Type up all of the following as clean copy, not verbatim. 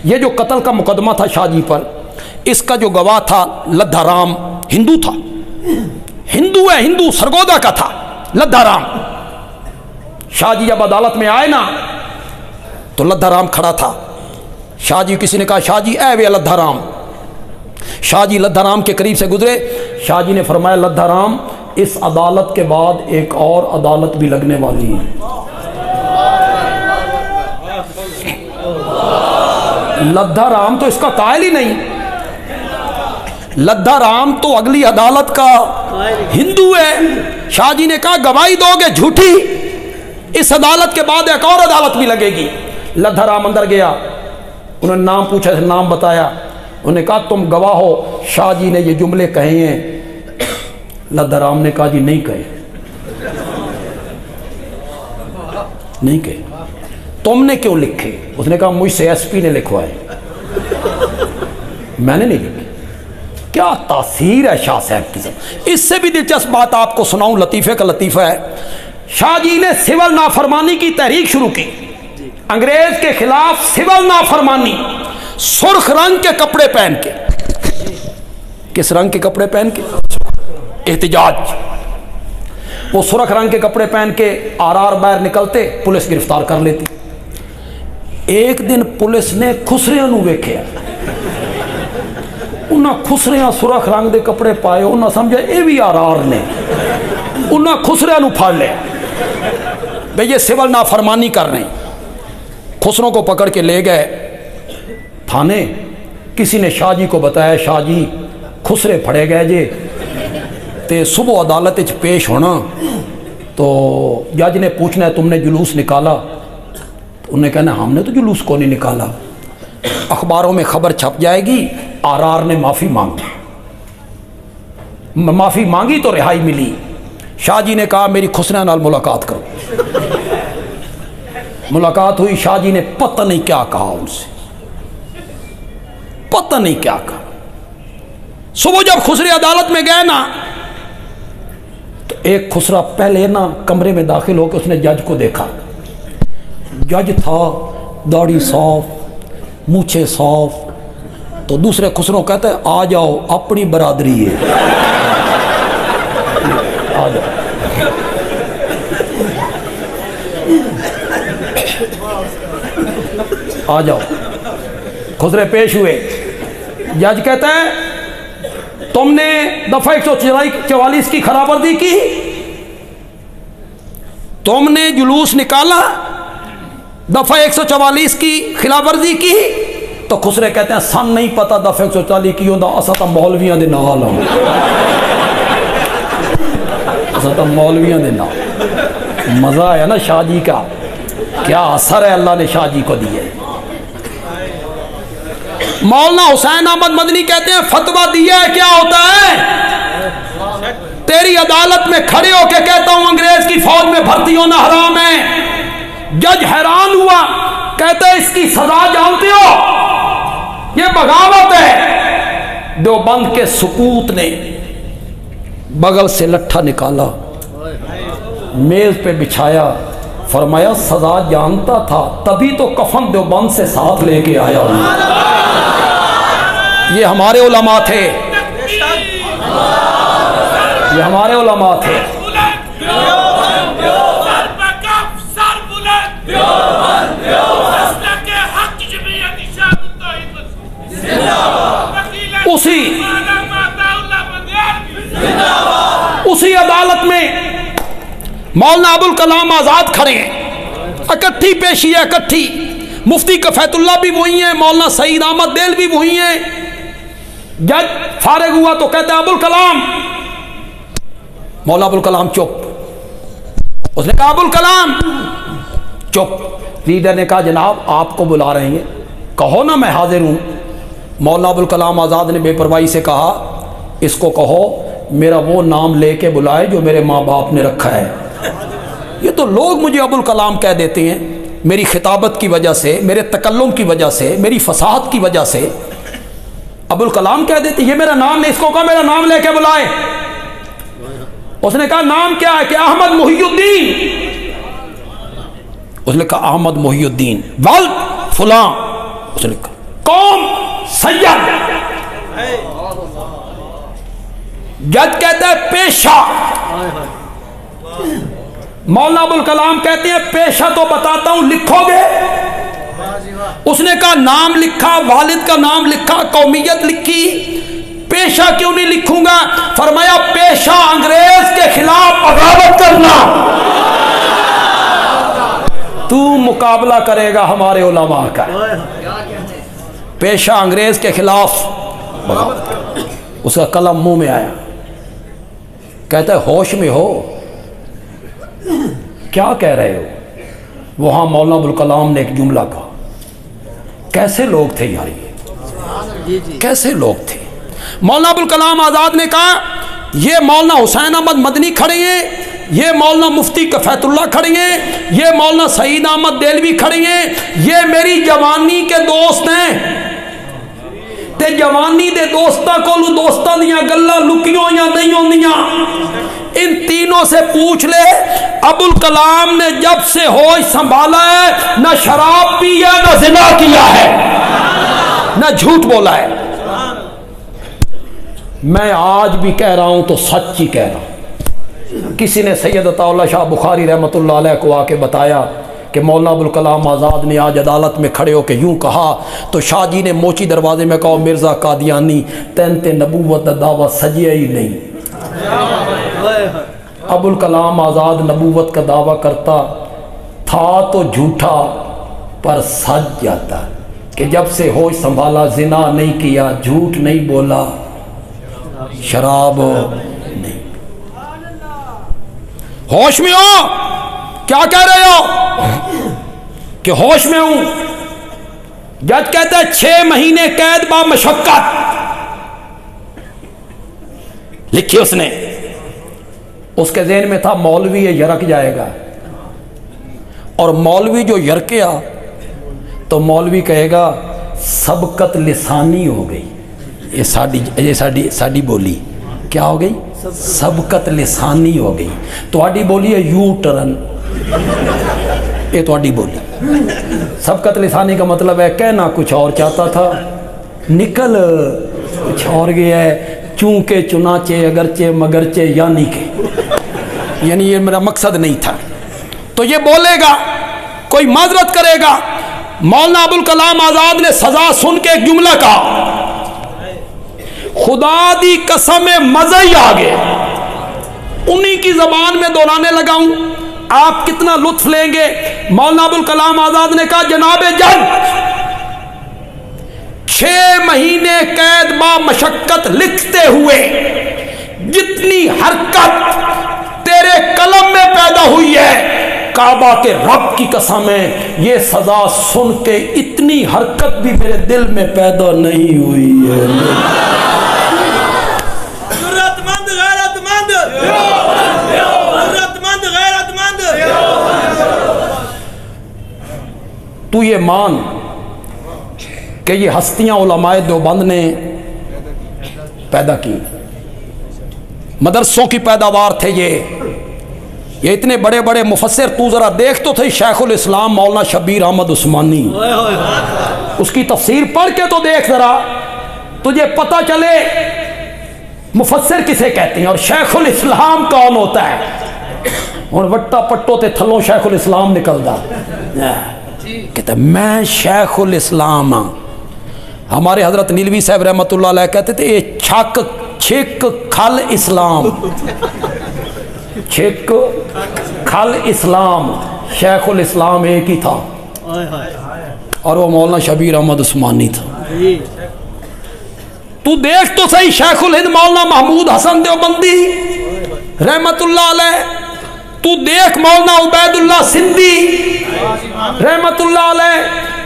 یہ جو قتل کا مقدمہ تھا شاہ جی پر، اس کا جو گواہ تھا لدھا رام، ہندو تھا، ہندو ہے، ہندو سرگودا کا تھا لدھا رام۔ شاہ جی جب عدالت میں آئے نا تو لدھا رام کھڑا تھا۔ شاہ جی، کسی نے کہا شاہ جی اے وے لدھا رام۔ شاہ جی لدھا رام کے قریب سے گزرے، شاہ جی نے فرمایا لدھا رام، اس عدالت کے بعد ایک اور عدالت بھی لگنے والی ہے۔ لدھا رام تو اس کا قائل ہی نہیں، لدھا رام تو اگلی عدالت کا ہندو ہے۔ شاہ جی نے کہا گواہی دو گے جھوٹی، اس عدالت کے بعد ایک اور عدالت بھی لگے گی۔ لدھا رام اندر گیا، انہوں نے نام پوچھا، نام بتایا، انہوں نے کہا تم گواہ ہو شاہ جی نے یہ جملے کہے ہیں۔ لدھا رام نے کہا جی نہیں کہے، نہیں کہے۔ تم نے کیوں لکھے؟ اس نے کہا مجھ سے ایس پی نے لکھوائے، میں نے نہیں لکھے۔ کیا تاثیر ہے شاہ صاحب کی۔ اس سے بھی دلچسپ بات آپ کو سناؤں، لطیفے کا لطیفہ ہے۔ شاہ جی نے سول نافرمانی کی تحریک شروع کی، انگریز کے خلاف سول نافرمانی، سرخ رنگ کے کپڑے پہن کے۔ کس رنگ کے کپڑے پہن کے؟ احتجاج۔ وہ سرخ رنگ کے کپڑے پہن کے آر آر باہر نکلتے، پولیس گرفتار کر لیتی۔ ایک دن پولیس نے خسریاں نو ویکھیا، انہاں خسریاں سرخ رنگ دے کپڑے پائے، انہاں سمجھا اے بھی آر آر نے، انہاں خسریاں نو پھاڑ لیا بھئی یہ سول نافرمانی کر رہے ہیں۔ خسروں کو پکڑ کے لے گئے تھانے۔ کسی نے شاہ جی کو بتایا شاہ جی خسرے پھڑے گئے جے تے صبح عدالت وچ پیش ہونا، تو جج نے پوچھنا ہے تم نے جلوس نکالا؟ انہوں نے کہنا ہم نے تو جلوس کو نہیں نکالا، اخباروں میں خبر چھپ جائے گی آر آر نے معافی مانگی، معافی مانگی تو رہائی ملی۔ شاہ جی نے کہا میری خسرے نال ملاقات کرو۔ ملاقات ہوئی، شاہ جی نے پتہ نہیں کیا کہا ان سے، پتہ نہیں کیا کہا۔ صبح جب خسرے عدالت میں گئے نا تو ایک خسرہ پہلے نا کمرے میں داخل ہو کے اس نے جج کو دیکھا۔ جج تھا، داڑھی صاف، مونچھیں صاف، تو دوسرے خسروں کہتا ہے آ جاؤ اپنی برادری ہے، آ جاؤ۔ آ جاؤ۔ خسرے پیش ہوئے، جج کہتا ہے تم نے دفعہ 144 کی خلاف ورزی کی، تم نے جلوس نکالا، دفعہ 144 کی خلاف ورزی کی۔ تو خسرے کہتے ہیں سن نہیں پتا دفعہ 144 کی ہوندا، اسا تا مولویاں دے نال ہوں، اسا تا مولویاں دے نال۔ مزہ ہے نا شاہ جی کا، کیا اثر ہے اللہ نے شاہ جی کو دیا۔ مولانا حسین احمد مدنی کہتے ہیں فتویٰ دیا ہے کیا ہوتا ہے؟ تیری عدالت میں کھڑے ہو کے کہتا ہوں انگریز کی فوج میں بھرتی ہونا حرام ہے۔ جج حیران ہوا، کہتا ہے اس کی سزا جانتے ہو؟ یہ بغاوت ہے۔ دیوبند کے سکوت نے بغل سے لٹھا نکالا، میز پہ بچھایا، فرمایا سزا جانتا تھا تبھی تو کفن دیوبند سے ساتھ لے کے آیا ہوں۔ یہ ہمارے علماء تھے، یہ ہمارے علماء تھے۔ اسی عدالت میں مولانا ابوالکلام آزاد کھڑے ہیں، اکٹھی پیشی ہے، اکٹھی۔ مفتی کفیت اللہ بھی وہی ہیں، مولانا سعید احمد دیل بھی وہی ہیں۔ جج فارغ ہوا تو کہتا ہے ابوالکلام۔ مولانا ابوالکلام چپ، اس نے کہا ابوالکلام چپ۔ لیڈر نے کہا جناب آپ کو بلا رہے ہیں، کہو نا میں حاضر ہوں۔ مولانا ابوالکلام آزاد نے بے پرواہی سے کہا اس کو کہو میرا وہ نام لے کے بلائے جو میرے ماں باپ نے رکھا ہے۔ یہ تو لوگ مجھے ابوالکلام کہہ دیتے ہیں، میری خطابت کی وجہ سے، میرے تکلم کی وجہ سے، میری فصاحت کی وجہ سے ابوالکلام کہہ دیتے ہیں۔ یہ میرا نام نہیں، اس کو کہا میرا نام لے کے بلائے۔ اس نے کہا نام کیا ہے؟ کہ احمد محی الدین۔ اس نے کہا احمد محی الدین ولد فلاں۔ اس نے کہا قوم سید، جج کہتا ہے پیشہ، مولانا ابوالکلام کہتے ہیں پیشہ تو بتاتا ہوں، لکھو گے؟ اس نے کہا نام لکھا، والد کا نام لکھا، قومیت لکھی، پیشہ کیوں نہیں لکھوں گا؟ فرمایا پیشہ انگریز کے خلاف بغاوت کرنا، تو مقابلہ کرے گا ہمارے علماء کا، پیشہ انگریز کے خلاف بغاوت۔ اس کا قلم منہ میں آیا، کہتا ہے ہوش میں ہو، کیا کہہ رہے ہو؟ وہاں مولانا ابوالکلام نے ایک جملہ کہا، کیسے لوگ تھے یار یہ، کیسے لوگ تھے؟ مولانا ابوالکلام آزاد نے کہا یہ مولانا حسین احمد مدنی کھڑے ہیں، یہ مولانا مفتی کفایت اللہ کھڑے ہیں، یہ مولانا سعید احمد دہلوی کھڑے ہیں، یہ میری جوانی کے دوست ہیں، تے جوانی دے دوستاں کولو دوستاں دیاں گلاں لکیوں یا نہیں ہوندیاں، ان تینوں سے پوچھ لے ابوالکلام نے جب سے ہوش سنبھالا ہے نہ شراب پی ہے، نہ زنا کیا ہے، نہ جھوٹ بولا ہے۔ میں آج بھی کہہ رہا ہوں تو سچ ہی کہہ رہا ہوں۔ کسی نے سید عطا اللہ شاہ بخاری رحمۃ اللہ علیہ کو آ کے بتایا کہ مولانا ابوالکلام آزاد نے آج عدالت میں کھڑے ہو کے یوں کہا، تو شاہ جی نے موچی دروازے میں کہا مرزا قادیانی تین تے نبوت دا دعویٰ سجیا ہی نہیں۔ ابوالکلام آزاد نبوت کا دعویٰ کرتا تھا تو جھوٹا پر سچ جاتا کہ جب سے ہوش سنبھالا زنا نہیں کیا، جھوٹ نہیں بولا، شراب نہیں۔ ہوش میں ہو؟ کیا کہہ رہے ہو؟ کہ ہوش میں ہوں۔ جج کہتا ہے 6 مہینے قید با مشقت، لکھی اس نے۔ اس کے ذہن میں تھا مولوی یہ یرک جائے گا، اور مولوی جو یرکیا تو مولوی کہے گا سبقت لسانی ہو گئی، یہ ساڈی بولی کیا ہو گئی؟ سبقت لسانی ہو گئی۔ تو آڈی بولی ہے یو ٹرن، یہ تو آڈی بولی۔ سبقت لسانی کا مطلب ہے کہنا کچھ اور چاہتا تھا، نکل کچھ اور گیا ہے، چونکہ چنانچہ اگرچہ مگرچہ یعنی کہ، یعنی یہ میرا مقصد نہیں تھا۔ تو یہ بولے گا، کوئی معذرت کرے گا۔ مولانا ابوالکلام آزاد نے سزا سن کے ایک جملہ کہا، خدا دی قسم مزہ ہی آگے، انہی کی زبان میں دہرانے لگا ہوں، آپ کتنا لطف لیں گے۔ مولانا ابوالکلام آزاد نے کہا جناب جج 6 مہینے قید با مشقت لکھتے ہوئے جتنی حرکت تیرے قلم میں پیدا ہوئی ہے، کعبہ کے رب کی قسم ہے یہ سزا سن کے اتنی حرکت بھی میرے دل میں پیدا نہیں ہوئی ہے۔ تو یہ مان کہ یہ ہستیاں علماء دیوبند نے پیدا کی، مدرسوں کی پیداوار تھے یہ اتنے بڑے بڑے مفسر۔ تو ذرا دیکھ تو تھے شیخ الاسلام مولانا شبیر احمد عثمانی، اس کی تفسیر پڑھ کے تو دیکھ ذرا، تجھے پتہ چلے مفسر کسے کہتے ہیں اور شیخ الاسلام کون ہوتا ہے۔ اور وٹا پٹو تے تھلوں شیخ الاسلام نکلدا، کہتا ہے میں شیخ الاسلام ہاں۔ ہمارے حضرت نیلوی صاحب رحمۃ اللہ علیہ کہتے تھے یہ چھک کھل اسلام، چھک کھل اسلام، شیخ الاسلام ایک ہی تھا اور وہ مولانا شبیر احمد عثمانی تھا۔ تو دیکھ تو صحیح شیخ الہند مولانا محمود حسن دیوبندی رحمت اللہ علیہ، تو دیکھ مولانا عبید اللہ سندھی رحمت اللہ علیہ،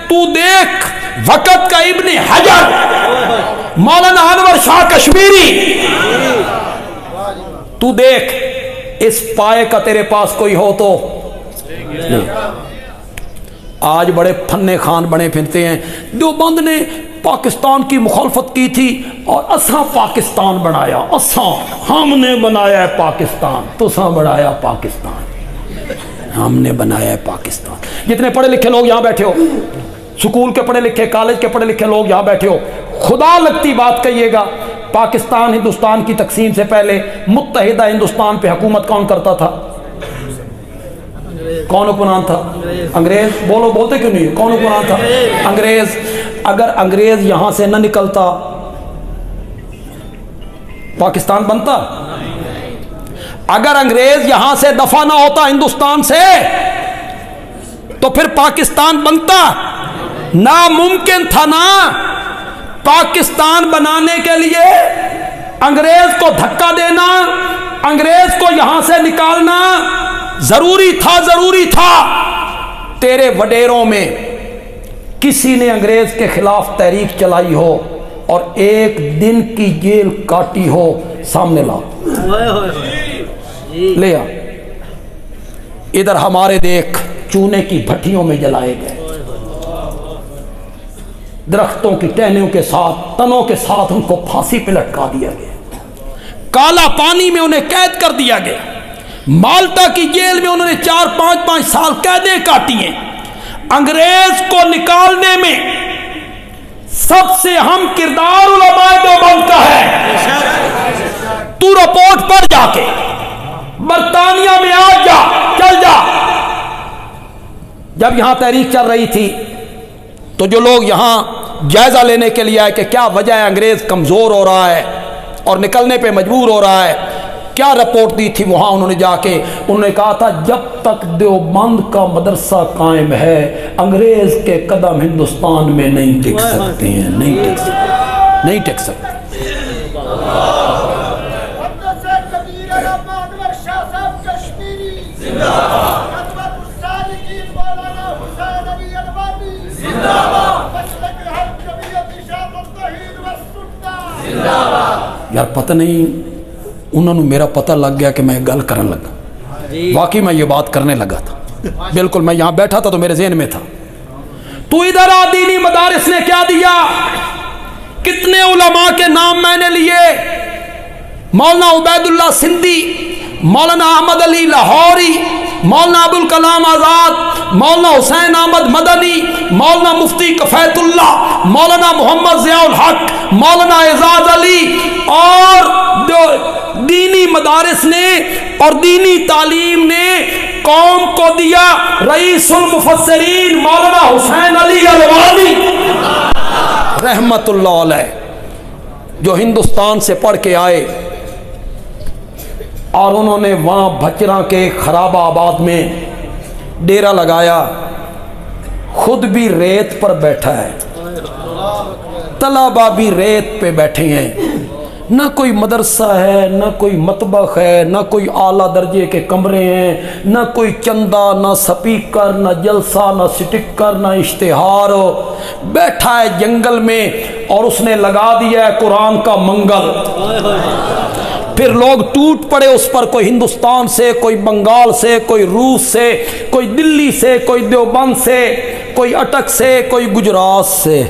تو دیکھ وقت کا ابن حجر مولانا انور شاہ کشمیری، تو دیکھ اس پائے کا تیرے پاس کوئی ہو تو نہیں۔ آج بڑے فن خان بنے پھرتے ہیں، دیوبند نے پاکستان کی مخالفت کی تھی اور اساں پاکستان بنایا، اساں ہم نے بنایا ہے پاکستان، تو اساں بنایا پاکستان، ہم نے بنایا ہے پاکستان۔ جتنے پڑھے لکھے لوگ یہاں بیٹھے ہو سکول کے پڑھے لکھے، کالج کے پڑھے لکھے لوگ یہاں بیٹھے ہو، خدا لگتی بات کہیے گا، پاکستان ہندوستان کی تقسیم سے پہلے متحدہ ہندوستان پہ حکومت کون کرتا تھا؟ کون حکمران تھا؟ انگریز۔ بولو، بولتے کیوں نہیں؟ کون حکمران تھا؟ انگریز۔ اگر انگریز یہاں سے نہ نکلتا پاکستان بنتا؟ اگر انگریز یہاں سے دفع نہ ہوتا ہندوستان سے تو پھر پاکستان بنتا؟ ناممکن تھا نا۔ پاکستان بنانے کے لیے انگریز کو دھکا دینا، انگریز کو یہاں سے نکالنا ضروری تھا، ضروری تھا۔ تیرے وڈیروں میں کسی نے انگریز کے خلاف تحریک چلائی ہو اور ایک دن کی جیل کاٹی ہو، سامنے لا، لے آ۔ ادھر ہمارے دیکھ چونے کی بھٹیوں میں جلائے گئے، درختوں کی ٹہنیوں کے ساتھ، تنوں کے ساتھ ان کو پھانسی پہ لٹکا دیا گیا، کالا پانی میں انہیں قید کر دیا گیا، مالٹا کی جیل میں انہوں نے 4-5 سال قیدیں کاٹی ہیں۔ انگریز کو نکالنے میں سب سے اہم کردار علماء دیوبند کا ہے۔ تو رپورٹ پڑھ جا کے، برطانیہ میں آ جا، چل جا۔ جب یہاں تحریک چل رہی تھی تو جو لوگ یہاں جائزہ لینے کے لیے آئے کہ کیا وجہ ہے انگریز کمزور ہو رہا ہے اور نکلنے پہ مجبور ہو رہا ہے، کیا رپورٹ دی تھی وہاں انہوں نے جا کے؟ انہوں نے کہا تھا جب تک دیوبند کا مدرسہ قائم ہے انگریز کے قدم ہندوستان میں نہیں ٹک سکتے ہیں، نہیں ٹک سکتے، نہیں ٹک سکتے۔ یار پتہ نہیں انہوں نے میرا پتہ لگ گیا کہ میں گل کرنے لگا، واقعی میں یہ بات کرنے لگا تھا، بالکل میں یہاں بیٹھا تھا تو میرے ذہن میں تھا۔ تو ادھر آ، دینی مدارس نے کیا دیا؟ کتنے علماء کے نام میں نے لیے، مولانا عبید اللہ سندھی، مولانا احمد علی لاہوری، مولانا ابوالکلام آزاد، مولانا حسین احمد مدنی، مولانا مفتی کفیت اللہ، مولانا محمد ضیاء الحق، مولانا اعزاز علی، اور دینی مدارس نے اور دینی تعلیم نے قوم کو دیا رئیس المفسرین مولانا حسین علی الوانی رحمت اللہ علیہ، جو ہندوستان سے پڑھ کے آئے اور انہوں نے وہاں بھچراں کے خراب آباد میں ڈیرا لگایا، خود بھی ریت پر بیٹھا ہے، طلبہ بھی ریت پہ بیٹھے ہیں، نہ کوئی مدرسہ ہے، نہ کوئی مطبخ ہے، نہ کوئی اعلیٰ درجے کے کمرے ہیں، نہ کوئی چندہ، نہ سپیکر، نہ جلسہ، نہ سٹکر، نہ اشتہار، بیٹھا ہے جنگل میں اور اس نے لگا دیا ہے قرآن کا منگل۔ پھر لوگ ٹوٹ پڑے اس پر، کوئی ہندوستان سے، کوئی بنگال سے، کوئی روس سے، کوئی دلی سے، کوئی دیوبند سے، کوئی اٹک سے، کوئی گجرات سے،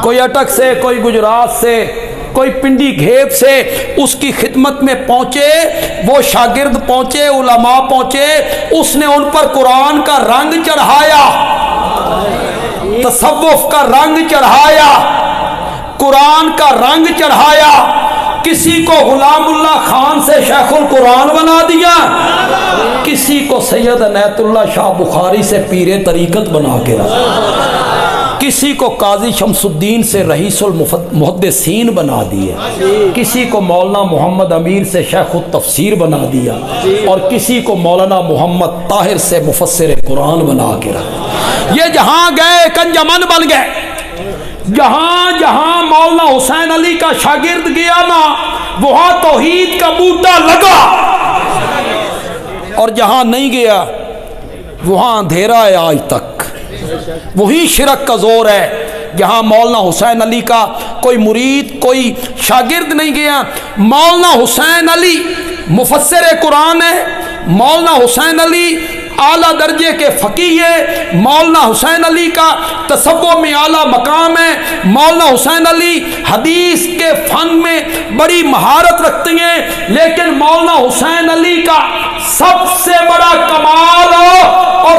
کوئی اٹک سے، کوئی گجرات سے، کوئی پنڈی گھیب سے اس کی خدمت میں پہنچے، وہ شاگرد پہنچے، علماء پہنچے، اس نے ان پر قرآن کا رنگ چڑھایا، تصوف کا رنگ چڑھایا، قرآن کا رنگ چڑھایا۔ کسی کو غلام اللہ خان سے شیخ القرآن بنا دیا، کسی کو سید عنایت اللہ شاہ بخاری سے پیر طریقت بنا کے رکھا، کسی کو قاضی شمس الدین سے رئیس المحدثین بنا دیا، کسی کو مولانا محمد امیر سے شیخ التفسیر بنا دیا، اور کسی کو مولانا محمد طاہر سے مفسر قرآن بنا کے رکھا۔ یہ جہاں گئے کنجمن بن گئے، جہاں جہاں مولانا حسین علی کا شاگرد گیا نا وہاں توحید کا بوٹا لگا، اور جہاں نہیں گیا وہاں اندھیرا ہے آج تک، وہی شرک کا زور ہے۔ جہاں مولانا حسین علی کا کوئی مرید، کوئی شاگرد نہیں گیا، مولانا حسین علی مفسر قرآن ہے، مولانا حسین علی اعلیٰ درجے کے فقیہ ہے، مولانا حسین علی کا تصوف میں اعلیٰ مقام ہے، مولانا حسین علی حدیث کے فن میں بڑی مہارت رکھتے ہیں، لیکن مولانا حسین علی کا سب سے بڑا کمال اور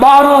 12